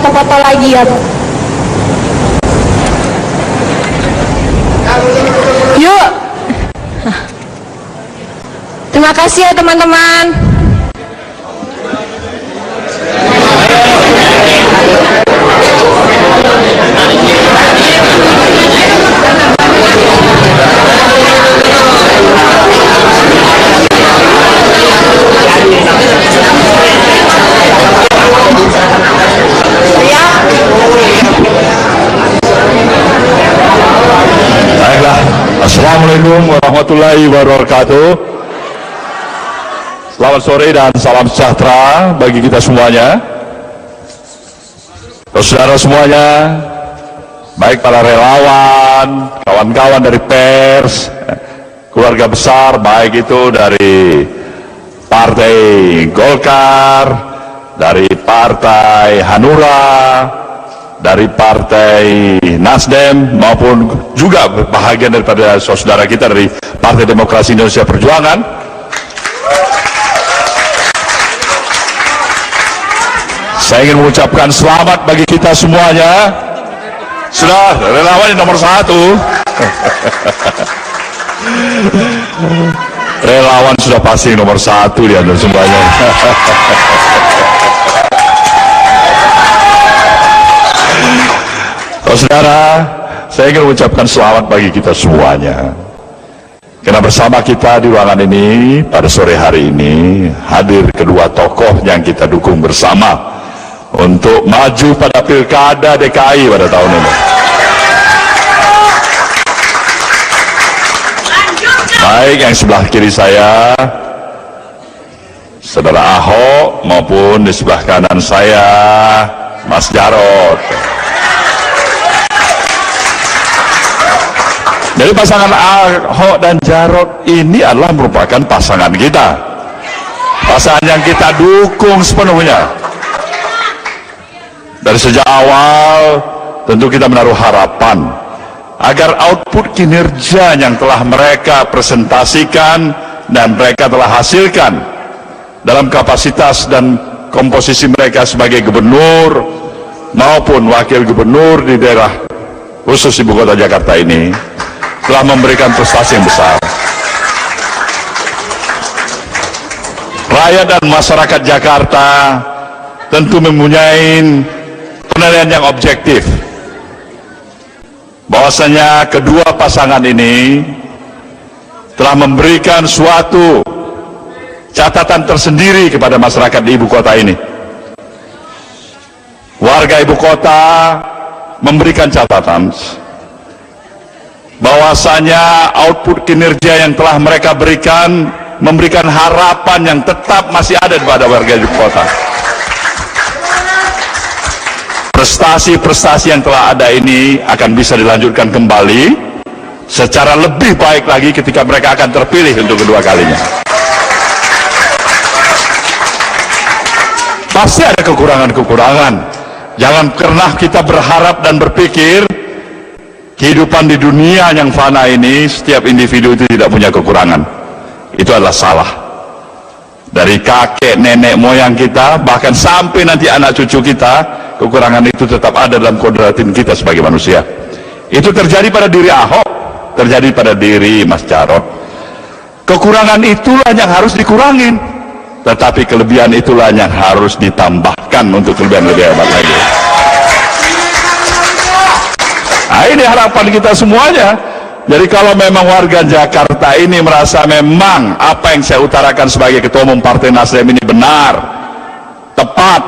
foto-foto lagi ya. Yuk. Terima kasih ya teman-teman. Baiklah, assalamualaikum warahmatullahi wabarakatuh. Selamat sore dan salam sejahtera bagi kita semuanya. Saudara semuanya, baik para relawan, kawan-kawan dari pers, keluarga besar, baik itu dari Partai Golkar, dari Partai Hanura, dari Partai Nasdem, maupun juga bahagian daripada saudara kita dari Partai Demokrasi Indonesia Perjuangan. Saya ingin mengucapkan selamat bagi kita semuanya. Sudah relawan nomor 1. Relawan sudah pasti nomor 1 di antara semuanya. Saudara, saya ingin mengucapkan selamat bagi kita semuanya. Karena bersama kita di ruangan ini pada sore hari ini hadir kedua tokoh yang kita dukung bersama untuk maju pada Pilkada DKI pada tahun ini. Baik yang sebelah kiri saya, Saudara Ahok, maupun di sebelah kanan saya, Mas Jarot. Jadi pasangan Ahok dan Jarot ini adalah merupakan pasangan kita, pasangan yang kita dukung sepenuhnya. Dari sejak awal tentu kita menaruh harapan agar output kinerja yang telah mereka presentasikan dan mereka telah hasilkan dalam kapasitas dan komposisi mereka sebagai gubernur maupun wakil gubernur di daerah khusus ibu kota Jakarta ini telah memberikan prestasi yang besar. Rakyat dan masyarakat Jakarta tentu mempunyai penilaian yang objektif bahwasanya kedua pasangan ini telah memberikan suatu catatan tersendiri kepada masyarakat di ibu kota ini. Warga ibu kota memberikan catatan bahwasanya output kinerja yang telah mereka berikan memberikan harapan yang tetap masih ada kepada warga ibu kota. Prestasi-prestasi yang telah ada ini akan bisa dilanjutkan kembali secara lebih baik lagi ketika mereka akan terpilih untuk kedua kalinya. Pasti ada kekurangan-kekurangan. Jangan pernah kita berharap dan berpikir kehidupan di dunia yang fana ini setiap individu itu tidak punya kekurangan. Itu adalah salah. Dari kakek, nenek, moyang kita, bahkan sampai nanti anak cucu kita, kekurangan itu tetap ada dalam kodratin kita sebagai manusia. Itu terjadi pada diri Ahok, terjadi pada diri Mas Jarot. Kekurangan itulah yang harus dikurangin, tetapi kelebihan itulah yang harus ditambahkan untuk kelebihan lebih hebat lagi. Nah, ini harapan kita semuanya. Jadi kalau memang warga Jakarta ini merasa memang apa yang saya utarakan sebagai Ketua Umum Partai Nasdem ini benar, tepat,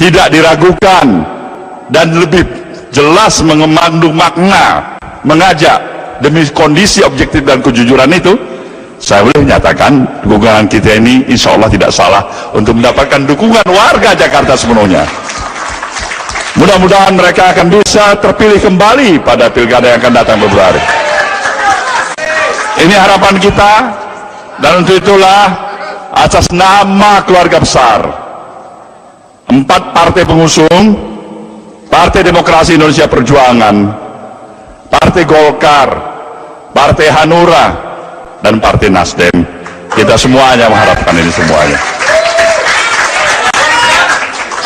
tidak diragukan, dan lebih jelas mengandung makna, mengajak demi kondisi objektif dan kejujuran itu, saya boleh menyatakan dukungan kita ini insya Allah tidak salah untuk mendapatkan dukungan warga Jakarta sepenuhnya. Mudah-mudahan mereka akan bisa terpilih kembali pada pilkada yang akan datang Februari. Ini harapan kita, dan untuk itulah atas nama keluarga besar 4 partai pengusung, Partai Demokrasi Indonesia Perjuangan, Partai Golkar, Partai Hanura, dan Partai Nasdem, kita semuanya mengharapkan ini semuanya.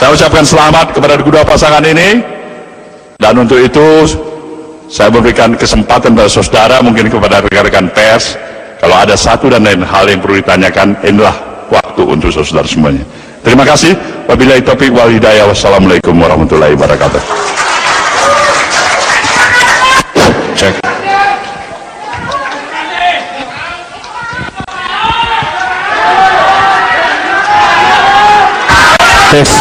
Saya ucapkan selamat kepada kedua pasangan ini, dan untuk itu saya memberikan kesempatan kepada saudara, mungkin kepada rekan-rekan pers, kalau ada satu dan lain hal yang perlu ditanyakan, inilah waktu untuk saudara semuanya. Terima kasih. Wabillahi taufiq wal hidayah. Wassalamualaikum warahmatullahi wabarakatuh. Cek. Tes.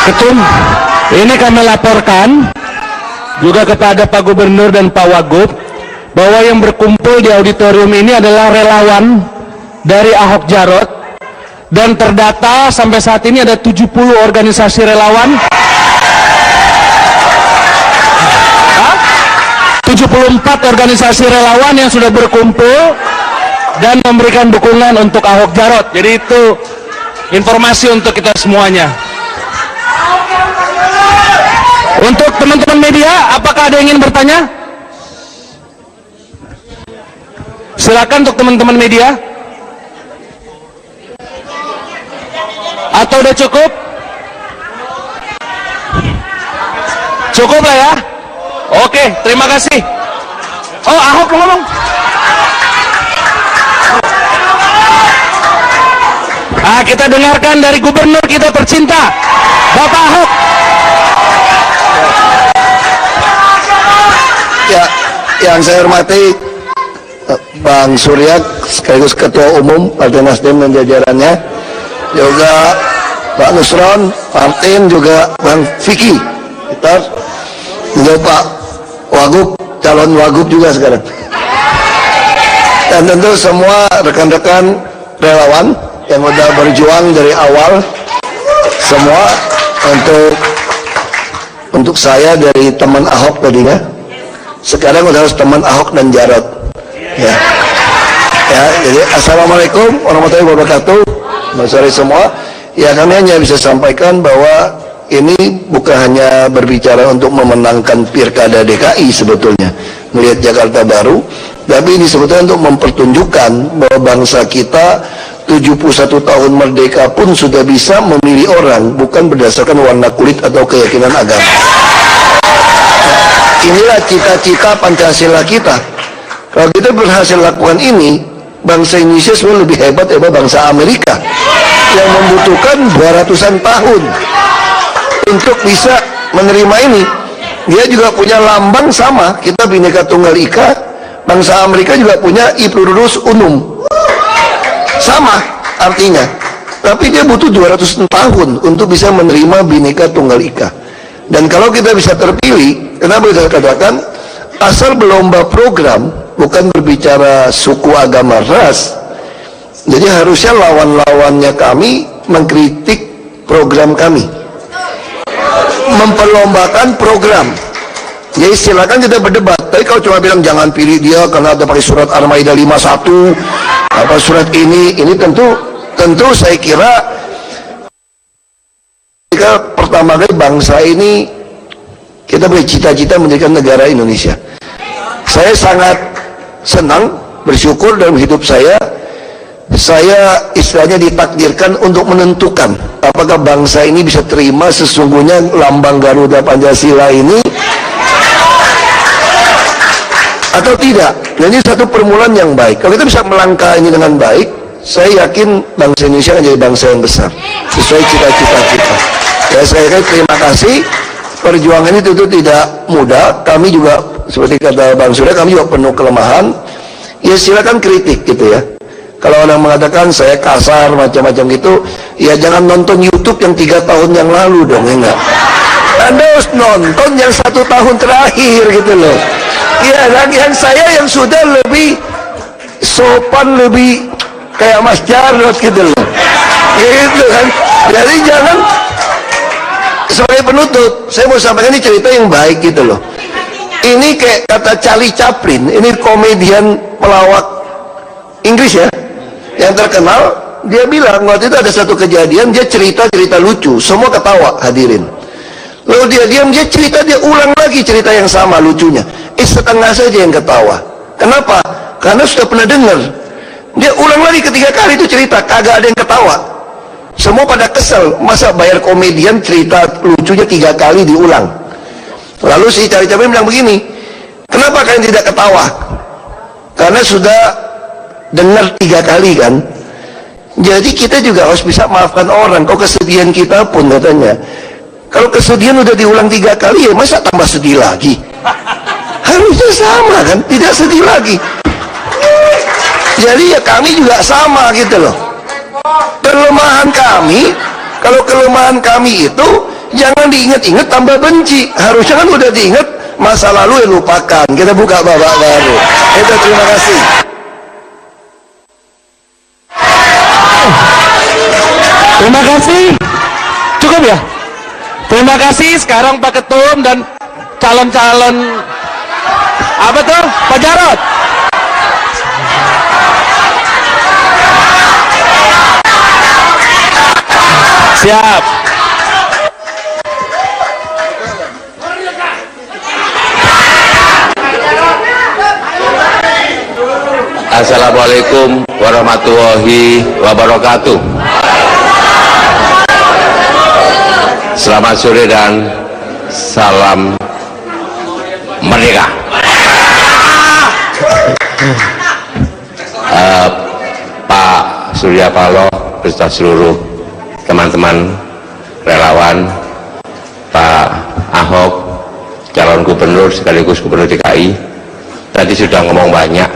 Ketum, ini kami laporkan juga kepada Pak Gubernur dan Pak Wagub bahwa yang berkumpul di auditorium ini adalah relawan dari Ahok Jarot, dan terdata sampai saat ini ada 70 organisasi relawan, 74 organisasi relawan yang sudah berkumpul dan memberikan dukungan untuk Ahok Jarot. Jadi itu informasi untuk kita semuanya. Untuk teman-teman media, apakah ada yang ingin bertanya? Silakan untuk teman-teman media. Atau udah cukup? Cukup lah ya. Oke, terima kasih. Oh, Ahok ngomong. Kita dengarkan dari gubernur kita tercinta, Bapak Ahok. Ya, yang saya hormati Bang Surya sekaligus Ketua Umum Partai Nasdem dan jajarannya, juga Pak Nusron, Martin, juga Bang Vicky, juga Pak Wagub, calon Wagub juga sekarang, dan tentu semua rekan-rekan relawan yang udah berjuang dari awal, semua untuk saya dari teman Ahok tadinya, sekarang udah harus teman Ahok dan Jarot. Ya, jadi assalamualaikum warahmatullahi wabarakatuh. Selamat sore semua. Ya, kami hanya bisa sampaikan bahwa ini bukan hanya berbicara untuk memenangkan Pilkada DKI sebetulnya, melihat Jakarta baru, tapi ini sebetulnya untuk mempertunjukkan bahwa bangsa kita 71 tahun merdeka pun sudah bisa memilih orang bukan berdasarkan warna kulit atau keyakinan agama. Inilah cita-cita Pancasila kita. Kalau kita berhasil lakukan ini, bangsa Indonesia sebenarnya lebih hebat daripada bangsa Amerika yang membutuhkan 200-an tahun untuk bisa menerima ini. Dia juga punya lambang sama, kita Bhinneka Tunggal Ika. Bangsa Amerika juga punya Iplurus Unum, sama artinya, tapi dia butuh 200 tahun untuk bisa menerima Bhinneka Tunggal Ika. Dan kalau kita bisa terpilih, kenapa kita katakan asal berlomba program, bukan berbicara suku, agama, ras. Jadi harusnya lawan-lawannya kami mengkritik program kami, memperlombakan program. Jadi silakan kita berdebat, tapi kalau cuma bilang jangan pilih dia karena ada pakai surat Al-Maidah 51 apa surat ini tentu saya kira pertama kali bangsa ini kita bercita-cita mendirikan negara Indonesia. Saya sangat senang, bersyukur dalam hidup saya istilahnya ditakdirkan untuk menentukan apakah bangsa ini bisa terima sesungguhnya lambang Garuda Pancasila ini atau tidak. Dan ini satu permulaan yang baik. Kalau kita bisa melangkah ini dengan baik, saya yakin bangsa Indonesia akan jadi bangsa yang besar sesuai cita-cita kita. Ya, saya kira terima kasih. Perjuangan ini tentu tidak mudah. Kami juga seperti kata Bang Surya, kami juga penuh kelemahan. Ya silakan kritik gitu ya. Kalau orang mengatakan saya kasar macam-macam gitu, ya jangan nonton YouTube yang 3 tahun yang lalu dong, ya enggak. Anda harus nonton yang 1 tahun terakhir gitu loh. Ya, dan yang saya yang sudah lebih sopan, lebih kayak Mas Jarot gitu loh, gitu kan. Jadi jangan, sebagai penutup saya mau sampaikan ini cerita yang baik gitu loh. Ini kayak kata Charlie Chaplin, ini komedian pelawak Inggris ya, yang terkenal. Dia bilang waktu itu ada satu kejadian, dia cerita lucu, semua ketawa hadirin. Lalu dia diam, dia cerita, dia ulang lagi cerita yang sama lucunya. Setengah saja yang ketawa. Kenapa? Karena sudah pernah dengar. Dia ulang lagi ketiga kali itu cerita, kagak ada yang ketawa. Semua pada kesel, masa bayar komedian cerita lucunya 3 kali diulang. Lalu si cabai bilang begini, kenapa kalian tidak ketawa? Karena sudah dengar 3 kali kan. Jadi kita juga harus bisa maafkan orang. Kok kesedihan kita pun katanya, kalau kesedihan udah diulang 3 kali, ya masa tambah sedih lagi? Harusnya sama kan, tidak sedih lagi. Jadi ya kami juga sama gitu loh. Kelemahan kami, kalau kelemahan kami itu jangan diingat-ingat tambah benci. Harusnya kan udah diingat, masa lalu ya lupakan. Kita buka babak baru. Itu terima kasih. Terima kasih. Cukup ya? Terima kasih. Sekarang Pak Ketum dan calon-calon apa tuh? Pak Jarod. Siap. Assalamualaikum warahmatullahi wabarakatuh. Selamat sore dan salam merdeka. Pak Surya Paloh beserta seluruh teman-teman relawan, Pak Ahok, calon gubernur sekaligus gubernur DKI, tadi sudah ngomong banyak,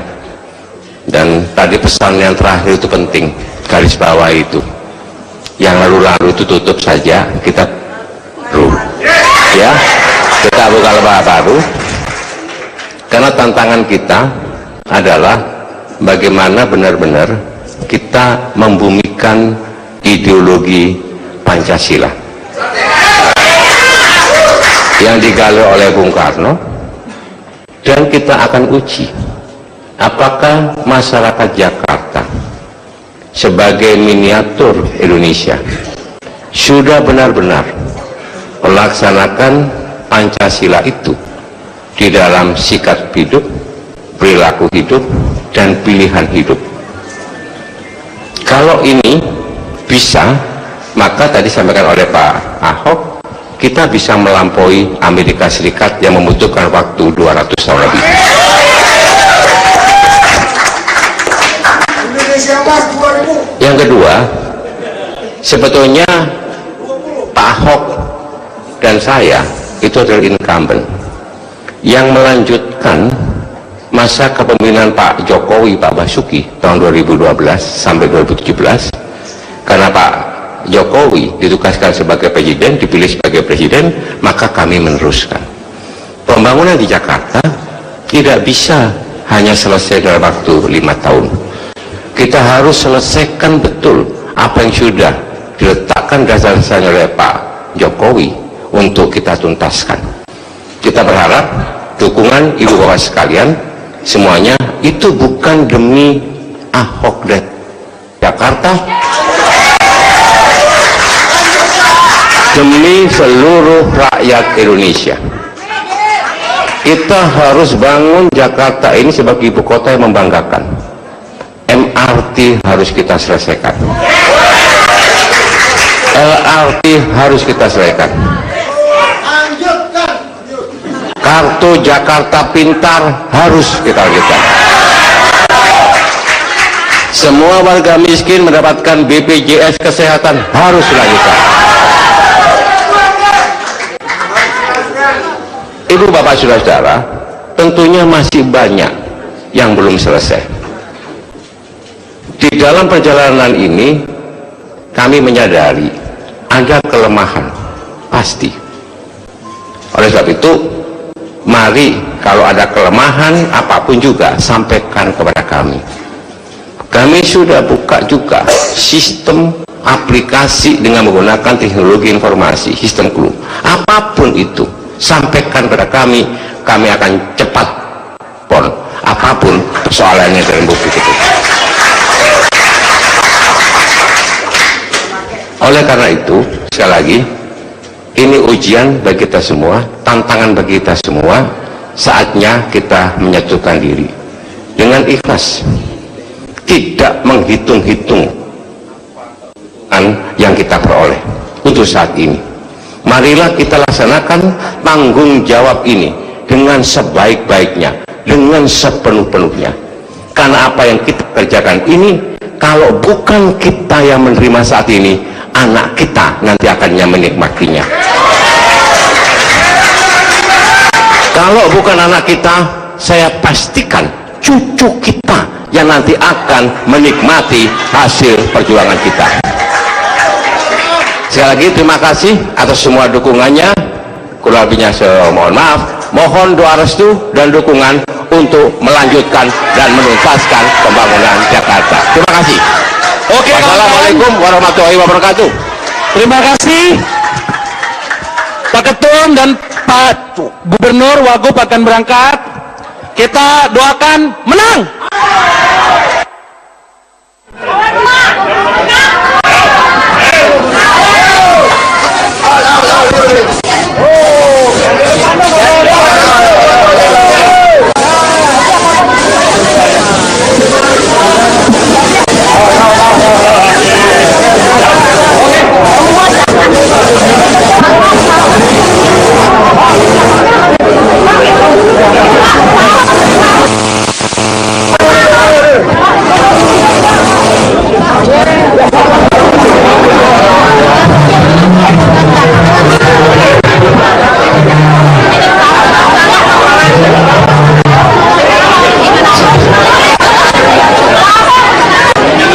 dan tadi pesan yang terakhir itu penting, garis bawah itu, yang lalu-lalu itu tutup saja, kita baru, ya, kita buka lembaga baru, karena tantangan kita adalah bagaimana benar-benar kita membumikan ideologi Pancasila yang digali oleh Bung Karno, dan kita akan uji apakah masyarakat Jakarta sebagai miniatur Indonesia sudah benar-benar melaksanakan Pancasila itu di dalam sikap hidup, perilaku hidup, dan pilihan hidup. Kalau ini bisa, maka tadi disampaikan oleh Pak Ahok, kita bisa melampaui Amerika Serikat yang membutuhkan waktu 200 tahun lebih. Yang kedua, sebetulnya Pak Ahok dan saya itu adalah incumbent yang melanjutkan masa kepemimpinan Pak Jokowi, Pak Basuki tahun 2012 sampai 2017. Karena Pak Jokowi ditugaskan sebagai presiden, dipilih sebagai presiden, maka kami meneruskan. Pembangunan di Jakarta tidak bisa hanya selesai dalam waktu 5 tahun. Kita harus selesaikan betul apa yang sudah diletakkan dasar-dasarnya oleh Pak Jokowi untuk kita tuntaskan. Kita berharap dukungan ibu bapak sekalian semuanya itu bukan demi Ahok dan Jakarta, demi seluruh rakyat Indonesia. Kita harus bangun Jakarta ini sebagai ibu kota yang membanggakan. MRT harus kita selesaikan, LRT harus kita selesaikan, kartu Jakarta Pintar harus kita lanjutkan. Semua warga miskin mendapatkan BPJS Kesehatan harus dilanjutkan. Ibu bapak saudara-saudara, tentunya masih banyak yang belum selesai. Di dalam perjalanan ini kami menyadari ada kelemahan pasti. Oleh sebab itu, mari kalau ada kelemahan apapun juga sampaikan kepada kami. Kami sudah buka juga sistem aplikasi dengan menggunakan teknologi informasi, sistem clue. Apapun itu, sampaikan kepada kami akan cepat pon apapun persoalannya dalam bukti itu. Oleh karena itu, sekali lagi, ini ujian bagi kita semua, tantangan bagi kita semua. Saatnya kita menyatukan diri dengan ikhlas, tidak menghitung-hitung yang kita peroleh untuk saat ini. Marilah kita laksanakan tanggung jawab ini dengan sebaik-baiknya, dengan sepenuh-penuhnya. Karena apa yang kita kerjakan ini, kalau bukan kita yang menerima saat ini, anak kita nanti akan menikmatinya. Kalau bukan anak kita, saya pastikan cucu kita yang nanti akan menikmati hasil perjuangan kita. Sekali lagi terima kasih atas semua dukungannya. Kurang lebihnya saya mohon maaf. Mohon doa restu dan dukungan untuk melanjutkan dan menuntaskan pembangunan Jakarta. Terima kasih. Oke, Wassalamualaikum warahmatullahi wabarakatuh. terima kasih Pak Ketum dan Pak Gubernur Wagub akan berangkat. Kita doakan menang.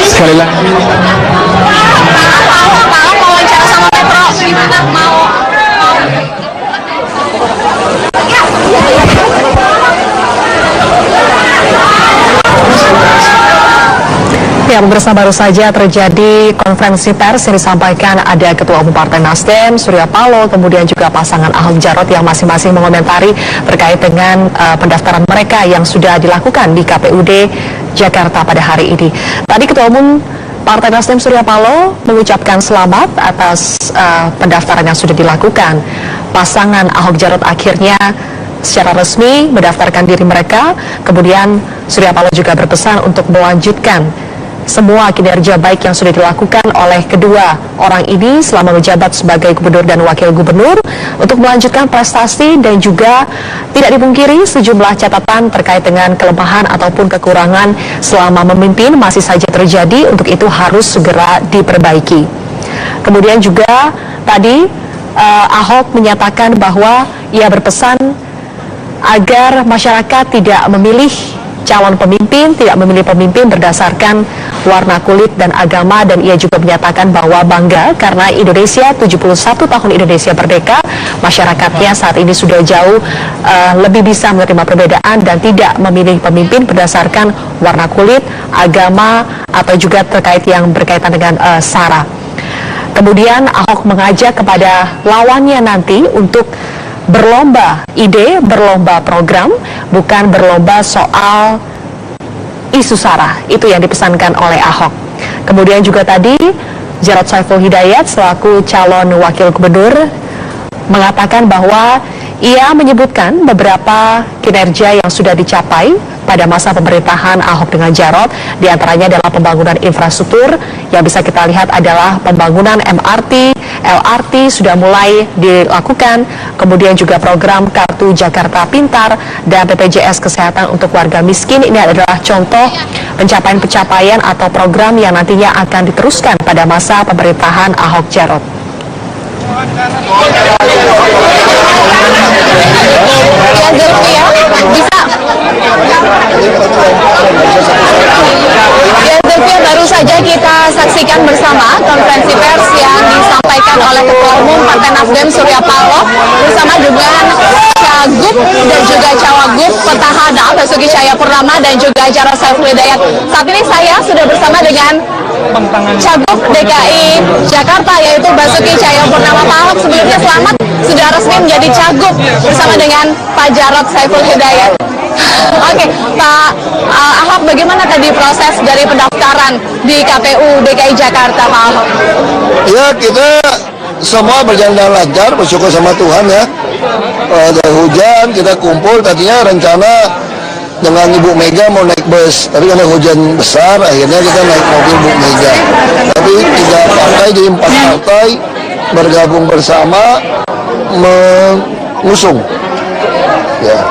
Sekali lagi. Wawancara sama Petro gimana? Mau Ya, pemirsa, baru saja terjadi konferensi pers yang disampaikan ada Ketua Umum Partai Nasdem, Surya Paloh, kemudian juga pasangan Ahok Jarot yang masing-masing mengomentari terkait dengan pendaftaran mereka yang sudah dilakukan di KPUD Jakarta pada hari ini. Tadi Ketua Umum Partai Nasdem Surya Paloh mengucapkan selamat atas pendaftaran yang sudah dilakukan. Pasangan Ahok Jarot akhirnya secara resmi mendaftarkan diri mereka. Kemudian Surya Paloh juga berpesan untuk melanjutkan semua kinerja baik yang sudah dilakukan oleh kedua orang ini selama menjabat sebagai gubernur dan wakil gubernur untuk melanjutkan prestasi, dan juga tidak dipungkiri sejumlah catatan terkait dengan kelemahan ataupun kekurangan selama memimpin masih saja terjadi, untuk itu harus segera diperbaiki. Kemudian juga tadi Ahok menyatakan bahwa ia berpesan agar masyarakat tidak memilih calon pemimpin, tidak memilih pemimpin berdasarkan warna kulit dan agama, dan ia juga menyatakan bahwa bangga karena Indonesia 71 tahun Indonesia merdeka, masyarakatnya saat ini sudah jauh lebih bisa menerima perbedaan dan tidak memilih pemimpin berdasarkan warna kulit, agama, atau juga terkait yang berkaitan dengan SARA. Kemudian Ahok mengajak kepada lawannya nanti untuk berlomba ide, berlomba program, bukan berlomba soal isu SARA. Itu yang dipesankan oleh Ahok. Kemudian juga tadi Jarod Saiful Hidayat selaku calon wakil gubernur mengatakan bahwa ia menyebutkan beberapa kinerja yang sudah dicapai pada masa pemerintahan Ahok dengan Jarot, diantaranya adalah pembangunan infrastruktur yang bisa kita lihat adalah pembangunan MRT, LRT sudah mulai dilakukan, kemudian juga program Kartu Jakarta Pintar dan BPJS Kesehatan untuk warga miskin. Ini adalah contoh pencapaian-pencapaian atau program yang nantinya akan diteruskan pada masa pemerintahan Ahok Jarot. Ya, baru saja kita saksikan bersama konferensi pers yang disampaikan oleh Ketua Umum Partai Nasdem Surya Paloh bersama dengan Cagup dan juga Cawagup Petahana Basuki Cahayapurnama dan juga Jarod Saiful Hidayat. Saat ini saya sudah bersama dengan Cagup DKI Jakarta yaitu Basuki Cahayapurnama. Pak Ahok sebelumnya selamat sudah resmi menjadi Cagup bersama dengan Pak Jarod Saiful Hidayat. Oke, Pak Ahok, bagaimana tadi proses dari pendaftaran di KPU DKI Jakarta, Pak Ahok? Ya, kita semua berjalan dengan lancar, bersyukur sama Tuhan ya. Ada hujan, kita kumpul, tadinya rencana dengan Ibu Mega mau naik bus, tapi karena hujan besar akhirnya kita naik mobil Bu Mega. Tapi 3 partai jadi 4 partai bergabung bersama mengusung. Ya.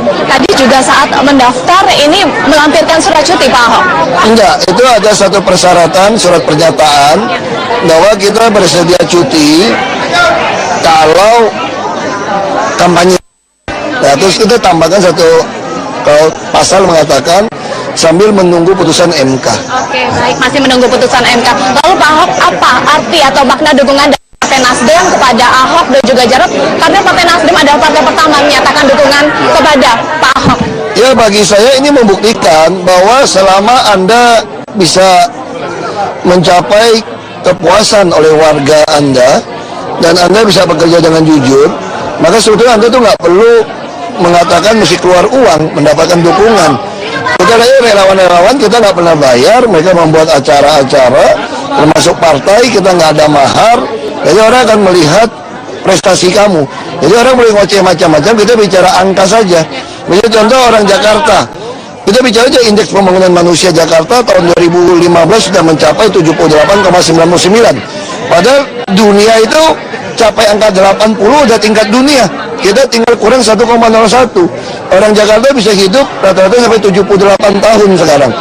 Tadi juga saat mendaftar ini melampirkan surat cuti Pak Ahok. Enggak, itu ada satu persyaratan surat pernyataan bahwa kita bersedia cuti kalau kampanye. Nah, terus kita tambahkan satu kalau pasal mengatakan sambil menunggu putusan MK. Oke, baik, masih menunggu putusan MK. Lalu Pak Ahok, apa arti atau makna dukungan dari Partai Nasdem kepada Ahok dan juga Jarot? Karena Partai Nasdem adalah partai pertama menyatakan dukungan kepada Pak Ahok. Ya, bagi saya ini membuktikan bahwa selama Anda bisa mencapai kepuasan oleh warga Anda dan Anda bisa bekerja dengan jujur, maka sebetulnya Anda tuh nggak perlu mengatakan mesti keluar uang mendapatkan dukungan. Kita lihat relawan-relawan kita nggak pernah bayar, mereka membuat acara-acara termasuk partai kita nggak ada mahar, jadi orang akan melihat prestasi kamu. Jadi orang boleh ngoceh macam-macam, kita bicara angka saja. Misalnya contoh orang Jakarta, kita bicara aja indeks pembangunan manusia Jakarta tahun 2015 sudah mencapai 78,99. Padahal dunia itu capai angka 80 udah tingkat dunia. Kita tinggal kurang 1,01. Orang Jakarta bisa hidup rata-rata sampai 78 tahun sekarang.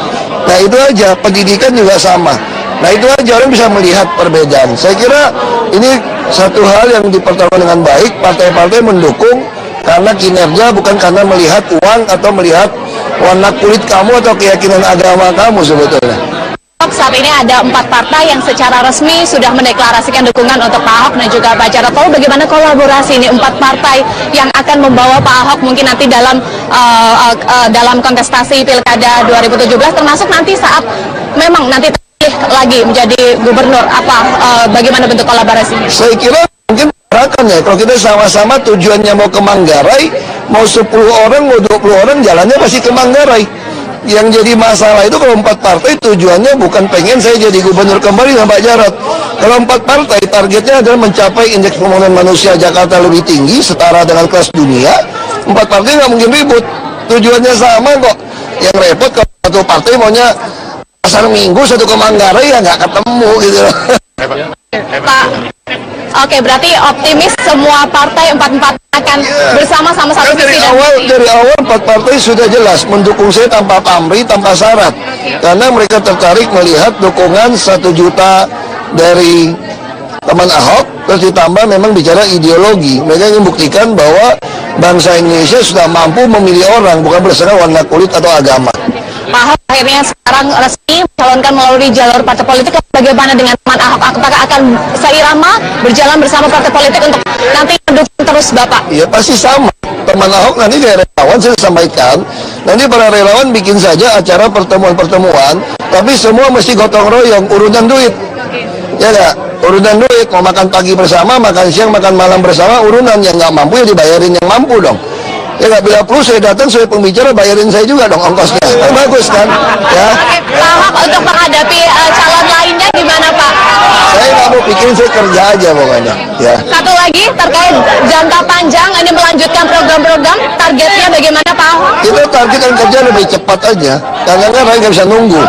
Nah itu aja, pendidikan juga sama. Nah itu aja orang bisa melihat perbedaan. Saya kira ini satu hal yang dipertaruhkan dengan baik. Partai-partai mendukung karena kinerja, bukan karena melihat uang atau melihat warna kulit kamu atau keyakinan agama kamu sebetulnya. Saat ini ada 4 partai yang secara resmi sudah mendeklarasikan dukungan untuk Pak Ahok dan juga Pak Jarot. Lalu bagaimana kolaborasi ini 4 partai yang akan membawa Pak Ahok mungkin nanti dalam kontestasi Pilkada 2017, termasuk nanti saat memang nanti lagi menjadi gubernur, bagaimana bentuk kolaborasi? Saya kira mungkin berakan ya, kalau kita sama-sama tujuannya mau ke Manggarai, mau 10 orang, mau 20 orang, jalannya pasti ke Manggarai. Yang jadi masalah itu kalau 4 partai tujuannya bukan pengen saya jadi gubernur kembali sama Pak Jarot. Kalau 4 partai targetnya adalah mencapai indeks pembangunan manusia Jakarta lebih tinggi, setara dengan kelas dunia, 4 partai nggak mungkin ribut. Tujuannya sama kok. Yang repot kalau satu partai maunya pasar minggu, satu ke Manggarai, ya nggak ketemu gitu. Pak, oke, berarti optimis semua partai 4 akan bersama-sama satu visi. Dari awal 4 partai sudah jelas mendukung saya tanpa pamrih, tanpa syarat. Karena mereka tertarik melihat dukungan 1 juta dari teman Ahok, terus ditambah memang bicara ideologi. Mereka ingin buktikan bahwa bangsa Indonesia sudah mampu memilih orang, bukan berdasarkan warna kulit atau agama. Pak Ahok akhirnya sekarang resmi mencalonkan melalui jalur partai politik. Bagaimana dengan teman Ahok? Apakah akan seirama berjalan bersama partai politik untuk nanti mendukung terus Bapak? Ya pasti sama. Teman Ahok nanti dari relawan saya sampaikan, nanti para relawan bikin saja acara pertemuan-pertemuan, tapi semua mesti gotong royong, urunan duit. Ya nggak? Urunan duit, mau makan pagi bersama, makan siang, makan malam bersama, urunan. Yang nggak mampu ya dibayarin yang mampu dong. Ya nggak, bila perlu saya datang sebagai pembicara, bayarin saya juga dong ongkosnya. Kan bagus kan? Ya. Pak Ahok untuk menghadapi calon lainnya gimana Pak? Saya nggak mau pikirin, saya kerja aja pokoknya. Ya. Satu lagi terkait jangka panjang ini melanjutkan program-program, targetnya bagaimana Pak Ahok? Kita targetkan kerja lebih cepat aja, karena rakyat nggak bisa nunggu.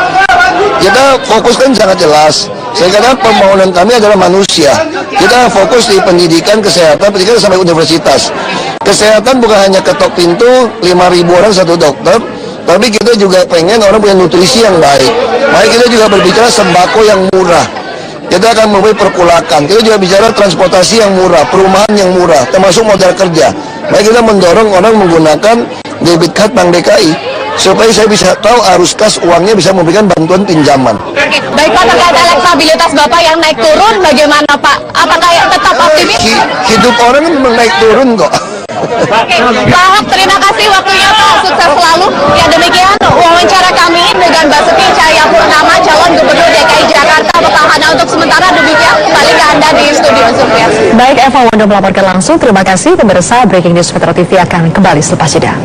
Kita fokuskan sangat jelas. Saya kira pembangunan kami adalah manusia. Kita fokus di pendidikan, kesehatan, pendidikan sampai universitas. Kesehatan bukan hanya ketok pintu 5.000 orang satu dokter, tapi kita juga pengen orang punya nutrisi yang baik. Mari kita juga berbicara sembako yang murah. Kita akan memulai perkulakan. Kita juga bicara transportasi yang murah, perumahan yang murah, termasuk modal kerja. Mari kita mendorong orang menggunakan debit card Bank DKI supaya saya bisa tahu arus kas uangnya bisa memberikan bantuan pinjaman. Oke, baik Pak, terkait elektabilitas Bapak yang naik turun bagaimana Pak? Apakah tetap optimis? Hidup orang kan naik turun kok. Oke, Pak Ahok, terima kasih waktunya Pak, sukses selalu. Ya demikian wawancara kami dengan Basuki Cahayapurnama, calon Gubernur DKI Jakarta petahana untuk sementara. Demikian kembali ke Anda di studio Surya. Baik, Eva Wanda melaporkan langsung. Terima kasih pemirsa. Breaking News Metro TV akan kembali selepas jeda.